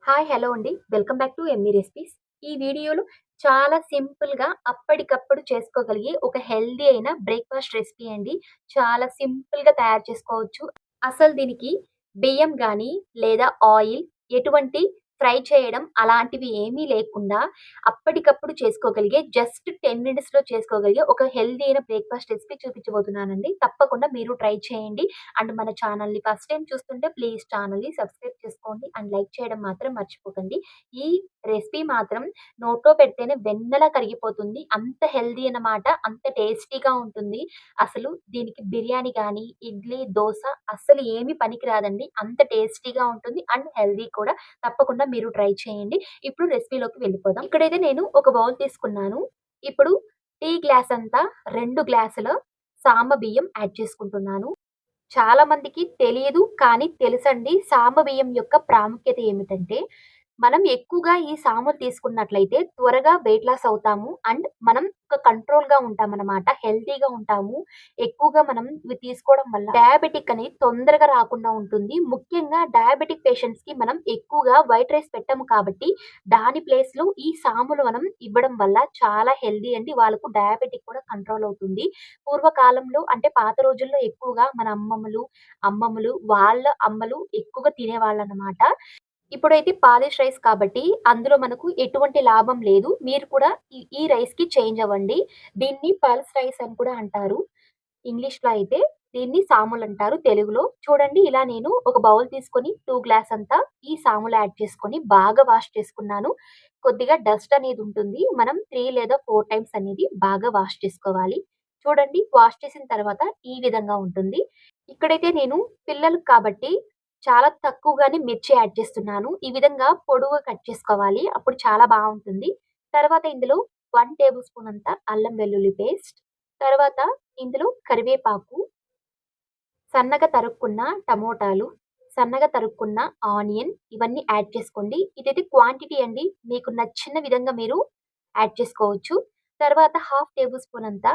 Hi! Hello అండి. Welcome back to Emmy recipes. ఈ వీడియోలో చాలా సింపుల్‌గా అప్పటికప్పుడు చేసుకోగలిగే ఒక హెల్తీ అయిన బ్రేక్‌ఫాస్ట్ రెసిపీ అండి. చాలా సింపుల్‌గా తయారు చేసుకోవచ్చు. అసలు దీనికి బియ్యం గానీ, లేదా ఆయిల్ ఎటువంటి ఫ్రై చేయడం అలాంటివి ఏమీ లేకుండా అప్పటికప్పుడు చేసుకోగలిగే జస్ట్ 10 మినిట్స్‌లో చేసుకోగలిగే ఒక హెల్తీ అయిన బ్రేక్‌ఫాస్ట్ రెసిపీ చూపించబోతున్నానండి. తప్పకుండా మీరు ట్రై చేయండి. అండ్ మన ఛానల్‌ని ఫస్ట్ టైమ్ చూస్తుంటే ప్లీజ్ ఛానల్‌ని సబ్స్క్రైబ్ చేసుకోండి. అండ్ లైక్ చేయడం మాత్రం మర్చిపోకండి. ఈ రెసిపీ మాత్రం నోట్లో పెడితేనే వెన్నలా కరిగిపోతుంది. అంత హెల్తీ అన్నమాట. అంత టేస్టీగా ఉంటుంది. అసలు దీనికి బిర్యానీ గానీ, ఇడ్లీ, దోస అస్సలు ఏమి పనికిరాదండి. అంత టేస్టీగా ఉంటుంది. అండ్ హెల్తీ కూడా. తప్పకుండా మీరు ట్రై చేయండి. ఇప్పుడు రెసిపీలోకి వెళ్ళిపోదాం. ఇక్కడైతే నేను ఒక బౌల్ తీసుకున్నాను. ఇప్పుడు టీ గ్లాస్ అంతా 2 గ్లాసుల సాంబ బియ్యం యాడ్ చేసుకుంటున్నాను. చాలా మందికి తెలియదు. కానీ తెలుసండి. సాంబ బియ్యం యొక్క ప్రాముఖ్యత ఏమిటంటే, మనం ఎక్కువగా ఈ సాములు తీసుకున్నట్లయితే త్వరగా వెయిట్ లాస్ అవుతాము. అండ్ మనం ఒక కంట్రోల్‌గా ఉంటామనమాట. హెల్తీగా ఉంటాము. ఎక్కువగా మనం ఇవి తీసుకోవడం వల్ల డయాబెటిక్ అనేది తొందరగా రాకుండా ఉంటుంది. ముఖ్యంగా డయాబెటిక్ పేషెంట్స్‌కి మనం ఎక్కువగా వైట్ రైస్ పెట్టము కాబట్టి, దాని ప్లేస్‌లో ఈ సాములు మనం ఇవ్వడం వల్ల చాలా హెల్తీ అండి. వాళ్ళకు డయాబెటిక్ కూడా కంట్రోల్ అవుతుంది. పూర్వకాలంలో అంటే పాత రోజుల్లో ఎక్కువగా మన అమ్మమ్మలు వాళ్ళ అమ్మలు ఎక్కువగా తినేవాళ్ళనమాట. ఇప్పుడైతే పాలిష్ రైస్ కాబట్టి అందులో మనకు ఎటువంటి లాభం లేదు. మీరు కూడా ఈ రైస్‌కి చేంజ్ అవ్వండి. దీన్ని పల్స్ రైస్ అని కూడా అంటారు. ఇంగ్లీష్‌లో అయితే దీన్ని సాములంటారు తెలుగులో. చూడండి ఇలా నేను ఒక బౌల్ తీసుకొని 2 గ్లాస్ అంతా ఈ సాములు యాడ్ చేసుకొని బాగా వాష్ చేసుకున్నాను. కొద్దిగా డస్ట్ అనేది ఉంటుంది. మనం 3 లేదా 4 టైమ్స్ అనేది బాగా వాష్ చేసుకోవాలి. చూడండి వాష్ చేసిన తర్వాత ఈ విధంగా ఉంటుంది. ఇక్కడైతే నేను పిల్లలకి కాబట్టి చాలా తక్కువగానే మిర్చి యాడ్ చేస్తున్నాను. ఈ విధంగా పొడువుగా కట్ చేసుకోవాలి. అప్పుడు చాలా బావుంటుంది. తర్వాత ఇందులో 1 టేబుల్ స్పూన్ అంత అల్లం వెల్లుల్లి పేస్ట్, తర్వాత ఇందులో కరివేపాకు, సన్నగా తరుక్కున్న టమోటాలు, సన్నగా తరుక్కున్న ఆనియన్ ఇవన్నీ యాడ్ చేసుకోండి. ఇదైతే క్వాంటిటీ అండి. మీకు నచ్చిన విధంగా మీరు యాడ్ చేసుకోవచ్చు. తర్వాత హాఫ్ టేబుల్ స్పూన్ అంత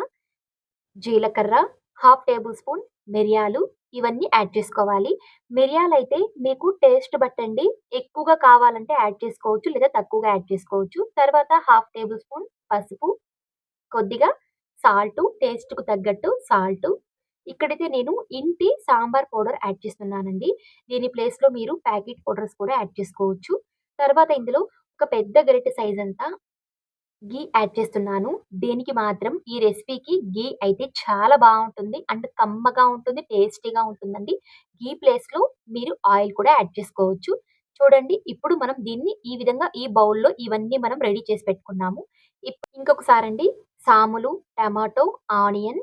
జీలకర్ర, హాఫ్ టేబుల్ స్పూన్ మిరియాలు ఇవన్నీ యాడ్ చేసుకోవాలి. మిరియాలైతే మీకు టేస్ట్ బట్టండి. ఎక్కువగా కావాలంటే యాడ్ చేసుకోవచ్చు. లేదా తక్కువగా యాడ్ చేసుకోవచ్చు. తర్వాత హాఫ్ టేబుల్ స్పూన్ పసుపు, కొద్దిగా సాల్టు టేస్ట్‌కు తగ్గట్టు సాల్టు. ఇక్కడైతే నేను ఇంటి సాంబార్ పౌడర్ యాడ్ చేస్తున్నానండి. దీని ప్లేస్‌లో మీరు ప్యాకెట్ పౌడర్స్ కూడా యాడ్ చేసుకోవచ్చు. తర్వాత ఇందులో ఒక పెద్ద గరిటె సైజ్ అంతా ఘీ యాడ్ చేస్తున్నాను. దీనికి మాత్రం ఈ రెసిపీకి ఘీ అయితే చాలా బావుంటుంది. అండ్ కమ్మగా ఉంటుంది. టేస్టీగా ఉంటుందండి. ఘీ ప్లేస్‌లో మీరు ఆయిల్ కూడా యాడ్ చేసుకోవచ్చు. చూడండి ఇప్పుడు మనం దీన్ని ఈ విధంగా ఈ బౌల్‌లో ఇవన్నీ మనం రెడీ చేసి పెట్టుకున్నాము. ఇంకొకసారండి సాములు, టమాటో, ఆనియన్,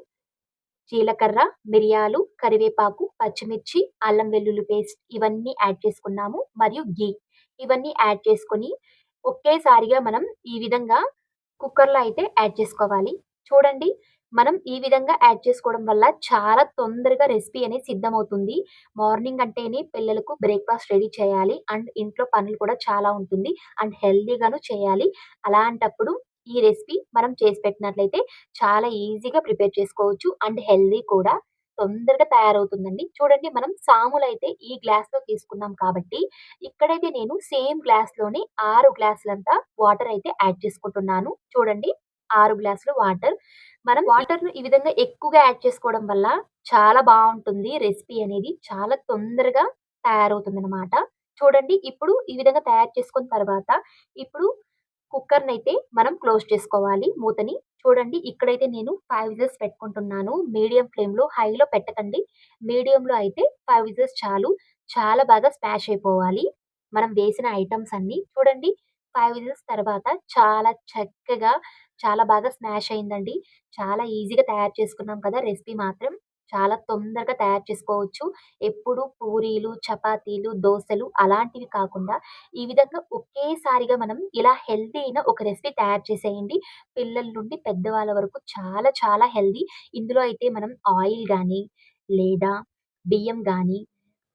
జీలకర్ర, మిరియాలు, కరివేపాకు, పచ్చిమిర్చి, అల్లం వెల్లుల్లి పేస్ట్ ఇవన్నీ యాడ్ చేసుకున్నాము. మరియు ఘీ ఇవన్నీ యాడ్ చేసుకొని ఒకేసారిగా మనం ఈ విధంగా కుక్కర్‌లో అయితే యాడ్ చేసుకోవాలి. చూడండి మనం ఈ విధంగా యాడ్ చేసుకోవడం వల్ల చాలా తొందరగా రెసిపీ అనేది సిద్ధమవుతుంది. మార్నింగ్ అంటేనే పిల్లలకు బ్రేక్‌ఫాస్ట్ రెడీ చేయాలి. అండ్ ఇంట్లో పనులు కూడా చాలా ఉంటుంది. అండ్ హెల్తీగాను చేయాలి. అలాంటప్పుడు ఈ రెసిపీ మనం చేసి పెట్టినట్లయితే చాలా ఈజీగా ప్రిపేర్ చేసుకోవచ్చు. అండ్ హెల్తీ కూడా. తొందరగా తయారవుతుందండి. చూడండి మనం సాములైతే ఈ గ్లాస్‌లో తీసుకున్నాం కాబట్టి, ఇక్కడైతే నేను సేమ్ గ్లాస్‌లోనే 6 గ్లాసులంతా వాటర్ అయితే యాడ్ చేసుకుంటున్నాను. చూడండి 6 గ్లాసులు వాటర్. మనం వాటర్‌ను ఈ విధంగా ఎక్కువగా యాడ్ చేసుకోవడం వల్ల చాలా బావుంటుంది రెసిపీ అనేది. చాలా తొందరగా తయారవుతుందనమాట. చూడండి ఇప్పుడు ఈ విధంగా తయారు చేసుకున్న తర్వాత, ఇప్పుడు కుక్కర్‌నైతే మనం క్లోజ్ చేసుకోవాలి మూతని. చూడండి ఇక్కడైతే నేను 5 విజిల్స్ పెట్టుకుంటున్నాను. మీడియం ఫ్లేమ్‌లో, హైలో పెట్టకండి. మీడియంలో అయితే 5 విజిల్స్ చాలు. చాలా బాగా స్మాష్ అయిపోవాలి. మనం వేసిన ఐటెమ్స్ అన్నీ. చూడండి 5 విజిల్స్ తర్వాత చాలా చక్కగా, చాలా బాగా స్మాష్ అయిందండి. చాలా ఈజీగా తయారు చేసుకున్నాం కదా! రెసిపీ మాత్రం చాలా తొందరగా తయారు చేసుకోవచ్చు. ఎప్పుడు పూరీలు, చపాతీలు, దోసలు అలాంటివి కాకుండా ఈ విధంగా ఒకేసారిగా మనం ఇలా హెల్తీ అయిన ఒక రెసిపీ తయారు చేసేయండి. పిల్లల నుండి పెద్దవాళ్ళ వరకు చాలా చాలా హెల్తీ. ఇందులో అయితే మనం ఆయిల్ గానీ, లేదా బియ్యం గానీ,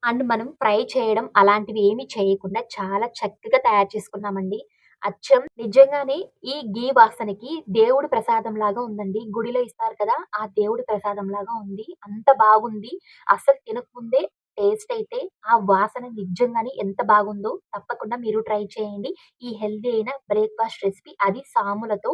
అండ్ మనం ఫ్రై చేయడం అలాంటివి ఏమి చేయకుండా చాలా చక్కగా తయారు చేసుకున్నామండి. అచ్చం నిజంగానే ఈ ఘీ వాసనకి దేవుడి ప్రసాదంలాగా ఉందండి. గుడిలో ఇస్తారు కదా! ఆ దేవుడి ప్రసాదంలాగా ఉంది. అంత బాగుంది. అస్సలు తినకముందే టేస్ట్ అయితే ఆ వాసన నిజంగానే ఎంత బాగుందో తప్పకుండా మీరు ట్రై చేయండి. ఈ హెల్తీ అయిన బ్రేక్‌ఫాస్ట్ రెసిపీ అది సాములతో.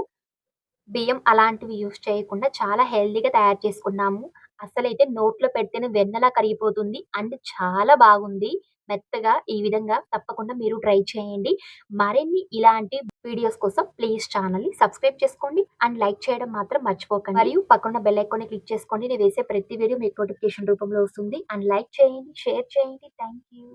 బియ్యం అలాంటివి యూజ్ చేయకుండా చాలా హెల్తీగా తయారు చేసుకున్నాము. అస్సలైతే నోట్లో పెడితేనే వెన్నలా కరిగిపోతుంది. అండ్ చాలా బాగుంది. మెత్తగా ఈ విధంగా తప్పకుండా మీరు ట్రై చేయండి. మరిన్ని ఇలాంటి వీడియోస్ కోసం ప్లీజ్ ఛానెల్‌ని సబ్స్క్రైబ్ చేసుకోండి. అండ్ లైక్ చేయడం మాత్రం మర్చిపోకండి. మరియు పక్కన బెల్ ఐకాన్‌ని క్లిక్ చేసుకోండి. నేను వేసే ప్రతి వీడియో మీకు నోటిఫికేషన్ రూపంలో వస్తుంది. అండ్ లైక్ చేయండి, షేర్ చేయండి. Thank you.